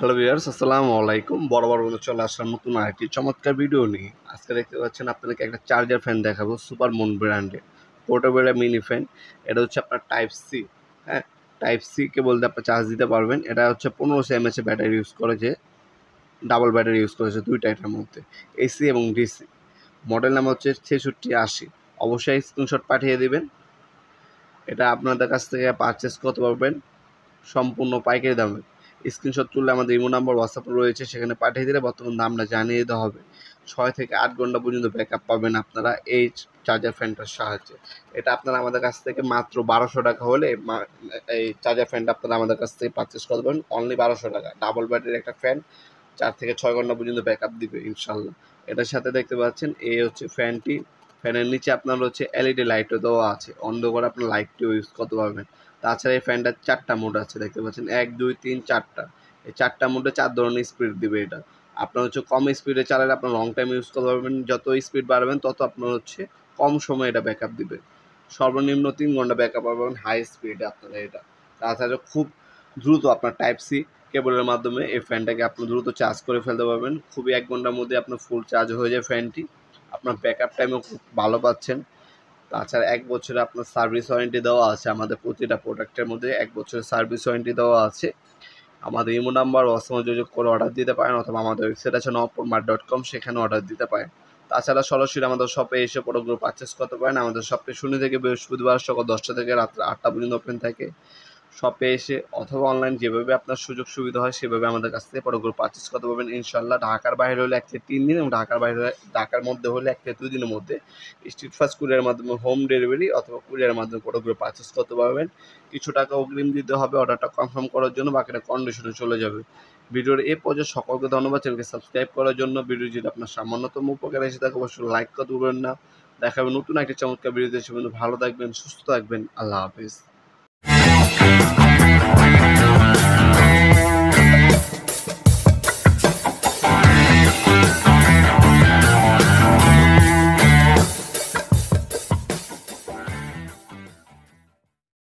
Hello viewers, আসসালামু আলাইকুম। বরাবর মতো চলে আসলাম নতুন আরেকটি চমৎকার ভিডিও নিয়ে। আজকে দেখতে পাচ্ছেন আপনাদেরকে একটা চার্জার ফ্যান দেখাবো সুপার মুন ব্র্যান্ডের পোর্টেবল মিনি ফ্যান। এটা হচ্ছে আপনার টাইপ সি, হ্যাঁ, টাইপ সি কেবল দিয়ে আপনি চার্জ দিতে পারবেন। এটা হচ্ছে 1500 এমএএচ ব্যাটারি ইউজ করেছে, ডাবল ব্যাটারি ইউজ করেছে দুইটা এটার মধ্যে, এসি এবং ডিসি। মডেল নাম হচ্ছে 6680। অবশ্যই স্ক্রিনশট পাঠিয়ে দিবেন। এটা আপনাদের কাছ থেকে পারচেস করতে পারবেন সম্পূর্ণ পাইকারি দামে। স্ক্রিনশট তুললে আমাদের ইমো নাম্বার হোয়াটসঅ্যাপে রয়েছে, সেখানে পাঠিয়ে দিলে বর্তমান দামটা জানিয়ে দেওয়া হবে। 6 থেকে 8 ঘন্টা পর্যন্ত ব্যাকআপ পাবেন আপনারা এই চার্জার ফ্যানটার সাহায্যে। এটা আপনারা আমাদের কাছ থেকে মাত্র 1200 টাকা হলে এই চার্জার ফ্যানটা আপনারা আমাদের কাছ থেকে পারচেস করতে পারেন অনলি 1200 টাকা। ডাবল ব্যাটারির একটা ফ্যান 4 থেকে 6 ঘন্টা পর্যন্ত ব্যাকআপ দিবে ইনশাল্লাহ। এটার সাথে দেখতে পাচ্ছেন এই হচ্ছে ফ্যানটি। ফ্যানের নিচে আপনার হচ্ছে এলইডি লাইটও দেওয়া আছে, অন্ধকারে আপনার লাইটটিও ইউজ করতে পারবেন। তাছাড়া এই ফ্যানটার 4টা মোড আছে, দেখতে পাচ্ছেন 1, 2, 3, 4টা। এই 4টা মোডে 4 ধরনের স্পিড দিবে এটা। আপনার হচ্ছে কম স্পিডে চালালে আপনার লং টাইম ইউজ করতে পারবেন, যত স্পিড বাড়াবেন তত আপনার হচ্ছে কম সময়ে এটা ব্যাকআপ দিবে। সর্বনিম্ন 3 ঘন্টা ব্যাকআপ পাবেন হাই স্পিডে আপনারা এটা। তাছাড়া খুব দ্রুত আপনার টাইপ সি কেবলের মাধ্যমে এই ফ্যানটাকে আপনি দ্রুত চার্জ করে ফেলতে পারবেন। খুবই 1 ঘন্টার মধ্যে আপনার ফুল চার্জ হয়ে যায় ফ্যানটি। আপনার ব্যাকআপ টাইমও খুব ভালো পাচ্ছেন। তাছাড়া 1 বছরে আপনার সার্ভিস ওয়ারেন্টি দেওয়া আছে, আমাদের প্রতিটা প্রোডাক্টের মধ্যে 1 বছরের সার্ভিস ওয়ারেন্টি দেওয়া আছে। আমাদের ইমো নাম্বার হোয়াটসঅ্যাপে যোগাযোগ করে অর্ডার দিতে পারেন, অথবা আমাদের ওয়েবসাইট আছে nopurmart.com, সেখানে অর্ডার দিতে পারেন। তাছাড়া সরাসরি আমাদের শপে এসে প্রোডাক্টগুলো পারচেস করতে পারেন। আমাদের শপে শনি থেকে বৃহস্পতিবার সকাল 10টা থেকে রাত্রে 8টা পর্যন্ত ওপেন থাকে। শপে এসে অথবা অনলাইন যেভাবে আপনার সুযোগ সুবিধা হয় সেভাবে আমাদের কাছ থেকে প্রোডাক্টগুলো পারচেস করতে পারবেন ইনশাল্লাহ। ঢাকার বাইরে হলে 1 থেকে 3 দিন, এবং ঢাকার মধ্যে হলে 1 থেকে 2 দিনের মধ্যে স্ট্রিট ফাস্ট কুরিয়ারের মাধ্যমে হোম ডেলিভারি অথবা কুরিয়ারের মাধ্যমে প্রোডাক্টগুলো পারচেস করতে পারবেন। কিছু টাকা অগ্রিম দিতে হবে অর্ডারটা কনফার্ম করার জন্য, বাকিটা কন্ডিশনে চলে যাবে। ভিডিওর এই পর্যায়ে সকলকে ধন্যবাদ চ্যানেলকে সাবস্ক্রাইব করার জন্য। ভিডিও যদি আপনার সামান্যতম উপকার এসে থাকে অবশ্যই লাইক করতে ভুলবেন না। দেখা হবে নতুন একটা চমৎকার ভিডিওতে। সে পর্যন্ত ভালো থাকবেন, সুস্থ থাকবেন। আল্লাহ হাফেজ।